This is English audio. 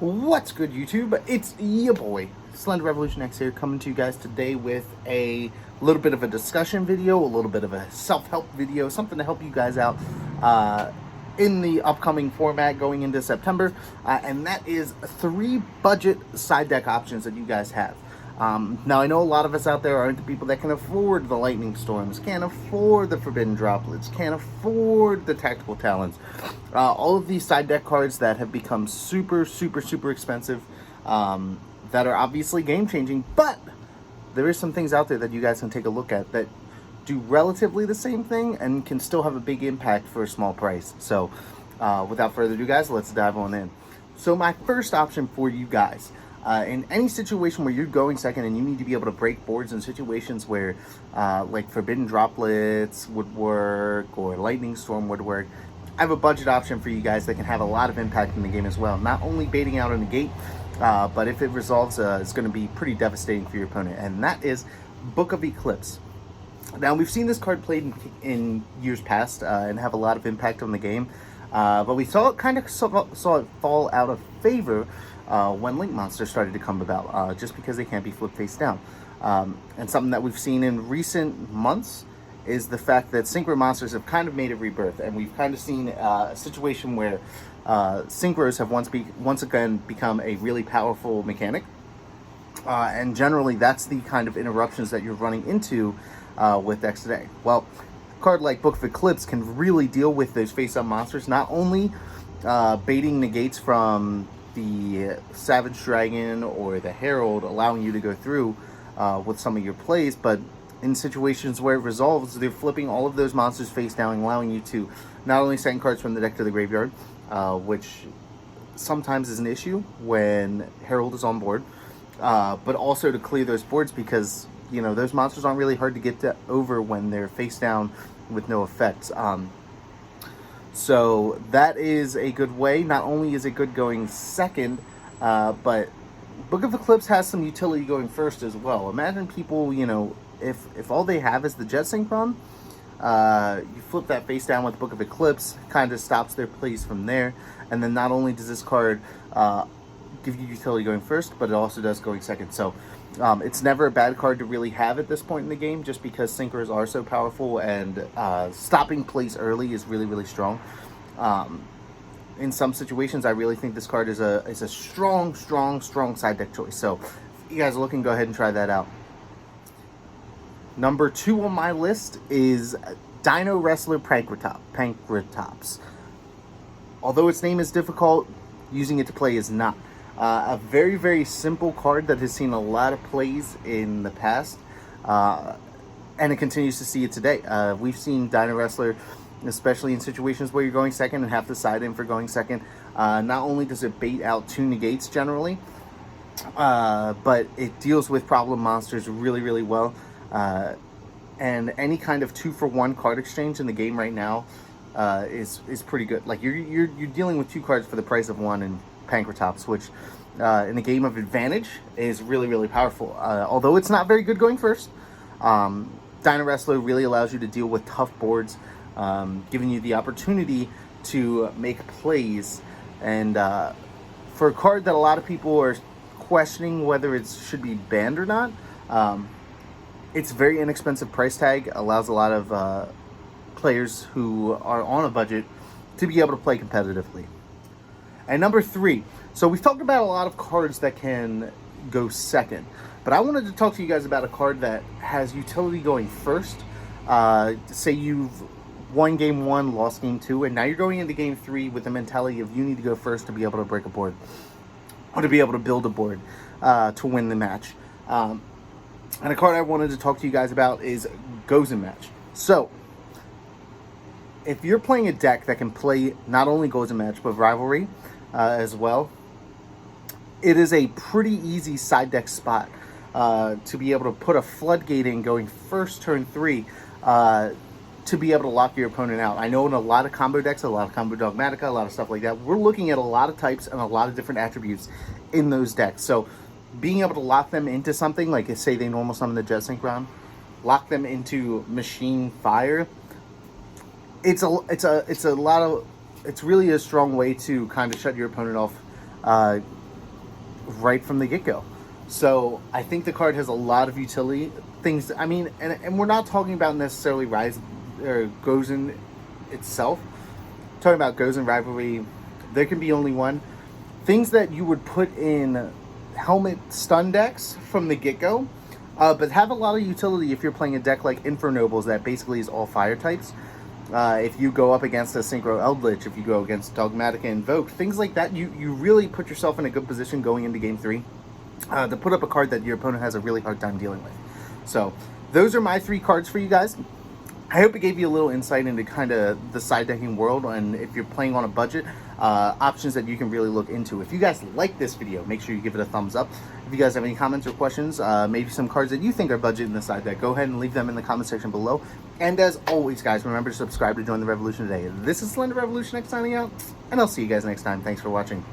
What's good, YouTube? It's your boy, SlenderRevolutionX here, coming to you guys today with a little bit of a discussion video, a little bit of a self-help video, something to help you guys out in the upcoming format going into September, and that is 3 budget side deck options that you guys have. Now, I know a lot of us out there aren't the people that can afford the Lightning Storms, can't afford the Forbidden Droplets, can't afford the Tactical Talons. All of these side deck cards that have become super expensive, that are obviously game-changing, but there is some things out there that you guys can take a look at that do relatively the same thing and can still have a big impact for a small price. So, without further ado, guys, let's dive on in. So my first option for you guys, in any situation where you're going second and you need to be able to break boards in situations where like Forbidden Droplets would work or Lightning Storm would work, I have a budget option for you guys that can have a lot of impact in the game as well. Not only baiting out in the gate, but if it resolves, it's going to be pretty devastating for your opponent, and that is Book of Eclipse. Now, we've seen this card played in years past and have a lot of impact on the game, but we saw it fall out of favor when Link Monsters started to come about, just because they can't be flipped face down. And something that we've seen in recent months is the fact that Synchro Monsters have kind of made a rebirth, and we've kind of seen a situation where Synchros have once again become a really powerful mechanic, and generally that's the kind of interruptions that you're running into with decks today. Well, a card like Book of Eclipse can really deal with those face-up monsters, not only baiting negates from the Savage Dragon or the Herald, allowing you to go through with some of your plays, but in situations where it resolves, they're flipping all of those monsters face down, allowing you to not only send cards from the deck to the graveyard, which sometimes is an issue when Herald is on board, but also to clear those boards, because you know those monsters aren't really hard to get over when they're face down with no effects. So that is a good way. Not only is it good going second, but Book of Eclipse has some utility going first as well. Imagine people, you know, if all they have is the Jet Synchron, you flip that face down with Book of Eclipse, kind of stops their plays from there. And then not only does this card give you utility going first, but it also does going second. So it's never a bad card to really have at this point in the game, just because Synchros are so powerful, and stopping plays early is really strong. In some situations, I really think this card is a strong side deck choice. So if you guys are looking, go ahead and try that out. Number 2 on my list is Dino Wrestler Pankratops. Although its name is difficult, using it to play is not. A very simple card that has seen a lot of plays in the past, and it continues to see it today. We've seen Dino Wrestler, especially in situations where you're going second and have to side in for going second. Not only does it bait out 2 negates generally, but it deals with problem monsters really well. And any kind of 2-for-1 card exchange in the game right now is pretty good. Like you're dealing with 2 cards for the price of 1 in Pankratops, which in the game of advantage is really powerful. Although it's not very good going first, Dino Wrestler really allows you to deal with tough boards, giving you the opportunity to make plays. And for a card that a lot of people are questioning whether it should be banned or not, it's a very inexpensive price tag, allows a lot of players who are on a budget to be able to play competitively. And number 3, so we've talked about a lot of cards that can go second, but I wanted to talk to you guys about a card that has utility going first. Say you've won game 1, lost game 2, and now you're going into game 3 with the mentality of you need to go first to be able to break a board, or to be able to build a board to win the match. And a card I wanted to talk to you guys about is Gozen Match. So, if you're playing a deck that can play not only Gozen Match, but Rivalry as well, it is a pretty easy side deck spot to be able to put a floodgate in going first turn 3 to be able to lock your opponent out. I know in a lot of combo decks, a lot of combo Dogmatica, a lot of stuff like that, we're looking at a lot of types and a lot of different attributes in those decks. So being able to lock them into something, like say they normal summon the Jet Synchron, lock them into Machine Fire, it's really a strong way to kind of shut your opponent off right from the get-go. So I think the card has a lot of utility things. I mean, and we're not talking about necessarily Rise or Gozen itself. Talking about Gozen Rivalry, there can be only one. Things that you would put in helmet stun decks from the get-go, but have a lot of utility if you're playing a deck like Infernobles that basically is all fire types. If you go up against a Synchro Eldritch, if you go against Dogmatica Invoke, things like that, you really put yourself in a good position going into Game 3 to put up a card that your opponent has a really hard time dealing with. So those are my 3 cards for you guys. I hope it gave you a little insight into kind of the side decking world, and if you're playing on a budget, options that you can really look into. If you guys like this video, make sure you give it a thumbs up. If you guys have any comments or questions, maybe some cards that you think are budget in the side deck, go ahead and leave them in the comment section below. And as always, guys, remember to subscribe to join the revolution today. This is SlenderRevolutionX signing out, and I'll see you guys next time. Thanks for watching.